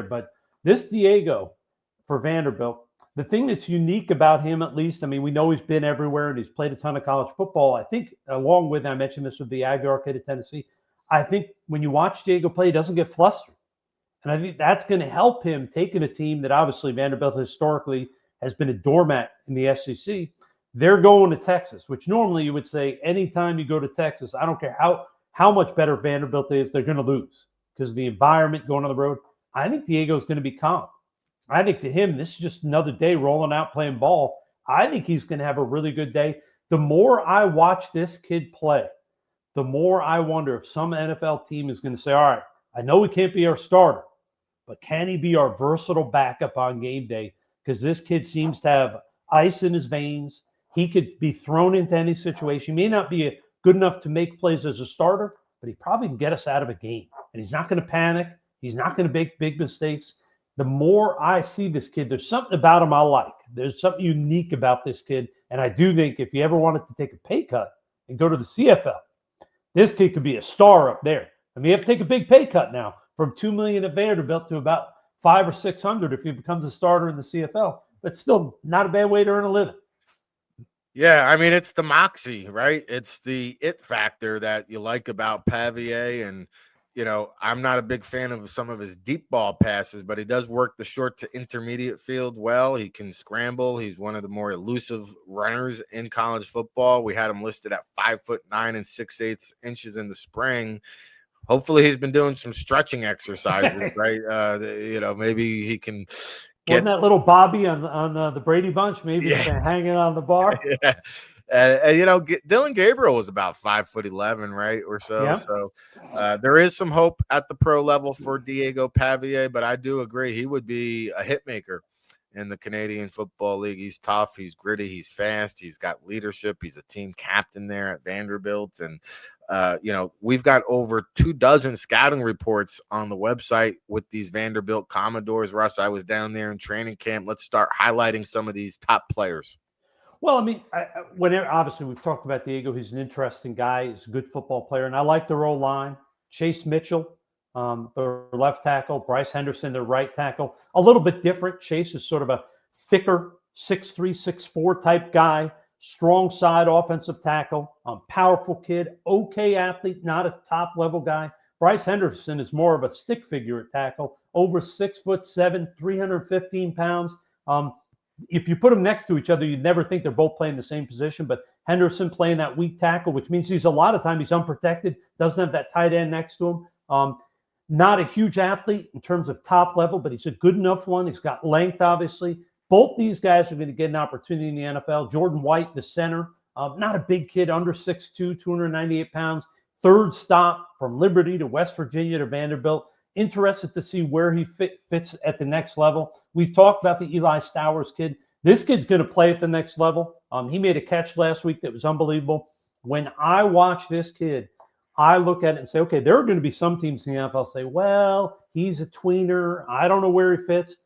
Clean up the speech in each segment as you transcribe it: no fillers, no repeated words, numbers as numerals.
But this Diego for Vanderbilt, the thing that's unique about him, at least, I mean, we know he's been everywhere and he's played a ton of college football. I think, along with, I mentioned this with the Aguilar kid at Tennessee, I think when you watch Diego play, he doesn't get flustered. And I think that's going to help him taking a team that obviously Vanderbilt historically has been a doormat in the SEC. They're going to Texas, which normally you would say anytime you go to Texas, I don't care how much better Vanderbilt is, they're going to lose because of the environment going on the road. I think Diego's going to be calm. I think to him, this is just another day rolling out playing ball. I think he's going to have a really good day. The more I watch this kid play, the more I wonder if some NFL team is going to say, all right, I know he can't be our starter, but can he be our versatile backup on game day? Because this kid seems to have ice in his veins. He could be thrown into any situation. He may not be good enough to make plays as a starter, but he probably can get us out of a game. And he's not going to panic. He's not going to make big mistakes. The more I see this kid, there's something about him I like. There's something unique about this kid. And I do think if you ever wanted to take a pay cut and go to the CFL, this kid could be a star up there. I mean, you have to take a big pay cut now from $2 million at Vanderbilt to about $500 or $600 if he becomes a starter in the CFL. But still, not a bad way to earn a living. Yeah, I mean, it's the moxie, right? It's the it factor that you like about Pavier. And, you know, I'm not a big fan of some of his deep ball passes, but he does work the short to intermediate field well. He can scramble. He's one of the more elusive runners in college football. We had him listed at 5'9" and 6/8 inches in the spring. Hopefully he's been doing some stretching exercises, right? You know, maybe he can Wasn't that little Bobby on the Brady Bunch? Maybe he's been hanging on the bar. Yeah. And you know, Dylan Gabriel was about 5'11", right, or so. Yeah. So there is some hope at the pro level for Diego Pavier, but I do agree he would be a hit maker in the Canadian Football League. He's tough, he's gritty, he's fast, he's got leadership, he's a team captain there at Vanderbilt. And you know, we've got over 24 scouting reports on the website with these Vanderbilt Commodores. Russ, I was down there in training camp. Let's start highlighting some of these top players. Well, I mean, whenever obviously we've talked about Diego. He's an interesting guy. He's a good football player, and I like the roll line. Chase Mitchell, the left tackle. Bryce Henderson, the right tackle. A little bit different. Chase is sort of a thicker 6'3", 6'4" type guy. Strong side offensive tackle. Powerful kid. Okay athlete, not a top level guy. Bryce Henderson is more of a stick figure at tackle. Over 6'7", 315 pounds. If you put them next to each other, you'd never think they're both playing the same position. But Henderson playing that weak tackle, which means he's a lot of time he's unprotected, doesn't have that tight end next to him. Not a huge athlete in terms of top level, but he's a good enough one. He's got length, obviously. Both these guys are going to get an opportunity in the NFL. Jordan White, the center, not a big kid, under 6'2", 298 pounds. Third stop from Liberty to West Virginia to Vanderbilt. Interested to see where he fits at the next level. We've talked about the Eli Stowers kid. This kid's going to play at the next level. He made a catch last week that was unbelievable. When I watch this kid, I look at it and say, okay, there are going to be some teams in the NFL say, well, he's a tweener. I don't know where he fits.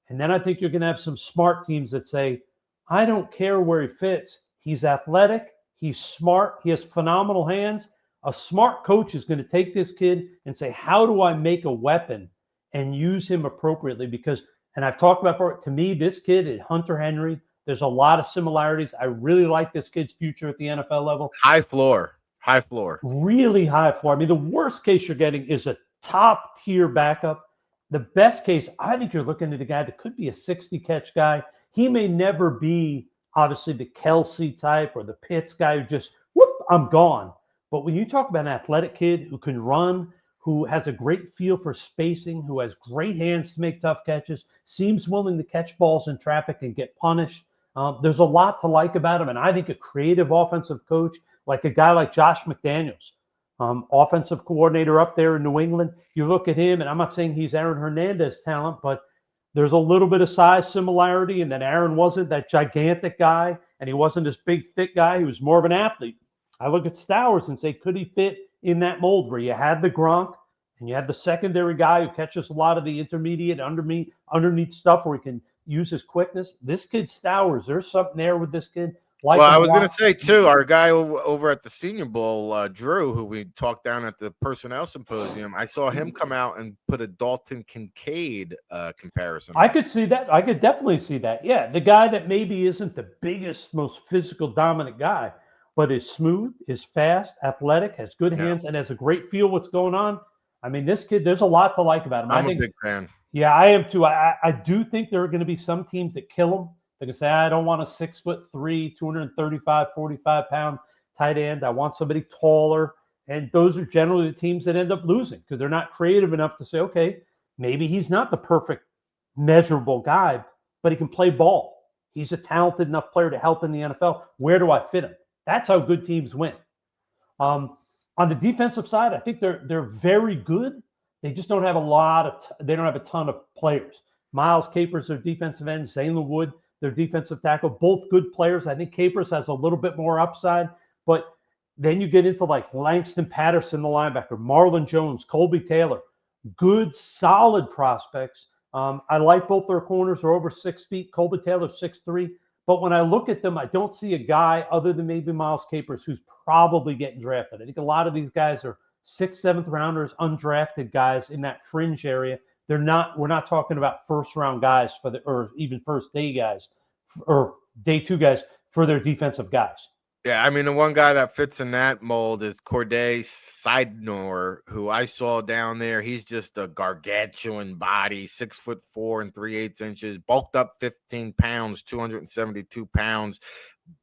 And then I think you're going to have some smart teams that say, I don't care where he fits. He's athletic. He's smart. He has phenomenal hands. A smart coach is going to take this kid and say, how do I make a weapon and use him appropriately? Because, and I've talked about before, to me, this kid is Hunter Henry. There's a lot of similarities. I really like this kid's future at the NFL level. High floor. Really high floor. I mean, the worst case you're getting is a top tier backup. The best case, I think you're looking at a guy that could be a 60-catch guy. He may never be, obviously, the Kelsey type or the Pitts guy who just, whoop, I'm gone. But when you talk about an athletic kid who can run, who has a great feel for spacing, who has great hands to make tough catches, seems willing to catch balls in traffic and get punished, there's a lot to like about him. And I think a creative offensive coach, like a guy like Josh McDaniels, offensive coordinator up there in New England, you look at him, and I'm not saying he's Aaron Hernandez talent, but there's a little bit of size similarity, and then Aaron wasn't that gigantic guy, and he wasn't this big, thick guy. He was more of an athlete. I look at Stowers and say, could he fit in that mold where you had the Gronk and you had the secondary guy who catches a lot of the intermediate underneath stuff where he can use his quickness? This kid Stowers, there's something there with this kid. Like Well, him I a was going lot. to say, too, our guy over at the Senior Bowl, Drew, who we talked down at the personnel symposium, I saw him come out and put a Dalton Kincaid comparison I on. could see that. I could definitely see that. Yeah, the guy that maybe isn't the biggest, most physical, dominant guy, but is smooth, is fast, athletic, has good Yeah, hands, and has a great feel what's going on. I mean, this kid, there's a lot to like about him. I I'm a think, big fan. yeah, I am too. I do think there are going to be some teams that kill him. They're going to say, I don't want a 6'3", 235, 45-pound tight end. I want somebody taller. And those are generally the teams that end up losing because they're not creative enough to say, okay, maybe he's not the perfect measurable guy, but he can play ball. He's a talented enough player to help in the NFL. Where do I fit him? That's how good teams win. On the defensive side, I think they're very good. They just don't have they don't have a ton of players. Miles Capers, their defensive end, Zaylen Wood, their defensive tackle, both good players. I think Capers has a little bit more upside, but then you get into like Langston Patterson, the linebacker, Marlon Jones, Colby Taylor, good, solid prospects. I like both their corners. They're over 6 feet. Colby Taylor, 6'3". But when I look at them, I don't see a guy other than maybe Miles Capers who's probably getting drafted. I think a lot of these guys are 6th, 7th rounders, undrafted guys in that fringe area. They're not. We're not talking about first round guys or even first day guys, or day 2 guys for their defensive guys. Yeah, I mean, the one guy that fits in that mold is Corday Sidenor, who I saw down there. He's just a gargantuan body, 6'4" and 3/8 inches, bulked up 15 pounds, 272 pounds,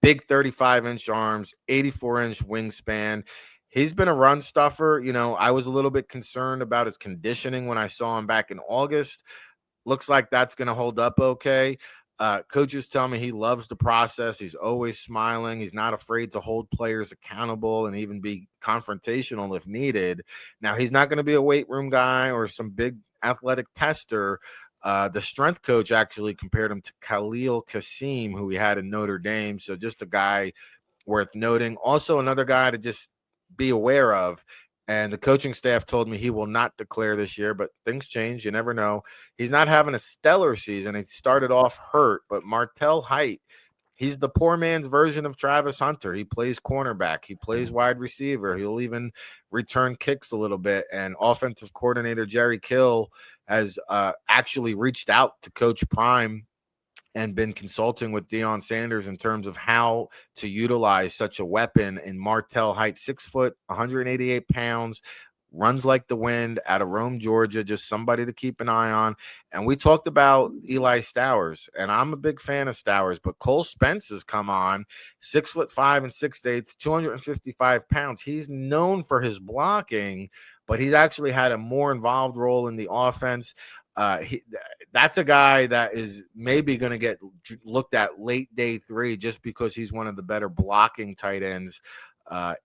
big 35-inch arms, 84-inch wingspan. He's been a run stuffer. I was a little bit concerned about his conditioning when I saw him back in August. Looks like that's going to hold up okay. Coaches tell me he loves the process. He's always smiling. He's not afraid to hold players accountable and even be confrontational if needed. Now, he's not going to be a weight room guy or some big athletic tester. The strength coach actually compared him to Khalil Kasim, who he had in Notre Dame. So just a guy worth noting. Also, another guy to just be aware of. And the coaching staff told me he will not declare this year, but things change. You never know. He's not having a stellar season. He started off hurt, but Martell Height, he's the poor man's version of Travis Hunter. He plays cornerback. He plays wide receiver. He'll even return kicks a little bit. And offensive coordinator Jerry Kill has actually reached out to Coach Prime and been consulting with Deion Sanders in terms of how to utilize such a weapon in Martell Height, 6 foot, 188 pounds, runs like the wind out of Rome, Georgia, just somebody to keep an eye on. And we talked about Eli Stowers, and I'm a big fan of Stowers, but Cole Spence has come on, 6'5" and 6'8", 255 pounds. He's known for his blocking, but he's actually had a more involved role in the offense. That's a guy that is maybe going to get looked at late day 3 just because he's one of the better blocking tight ends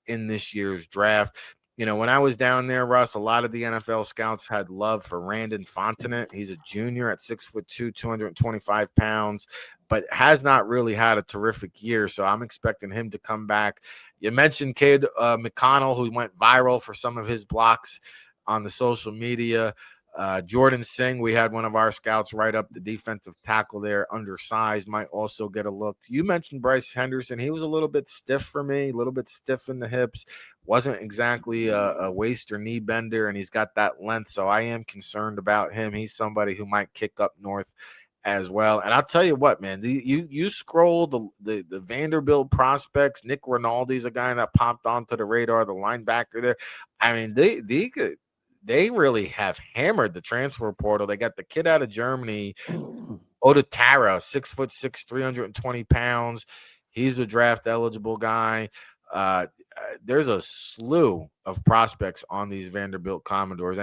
in this year's draft. When I was down there, Russ, a lot of the NFL scouts had love for Randon Fontenot. He's a junior at 6'2", 225 pounds, but has not really had a terrific year. So I'm expecting him to come back. You mentioned Cade McConnell, who went viral for some of his blocks on the social media. Jordan Singh, we had one of our scouts write up the defensive tackle there, undersized, might also get a look. You mentioned Bryce Henderson. He was a little bit stiff for me, a little bit stiff in the hips. Wasn't exactly a waist or knee bender, and he's got that length, so I am concerned about him. He's somebody who might kick up north as well. And I'll tell you what, man, you scroll the Vanderbilt prospects. Nick Rinaldi's a guy that popped onto the radar, the linebacker there. I mean, they really have hammered the transfer portal. They got the kid out of Germany, Odatara, 6'6", 320 pounds. He's a draft eligible guy. There's a slew of prospects on these Vanderbilt Commodores.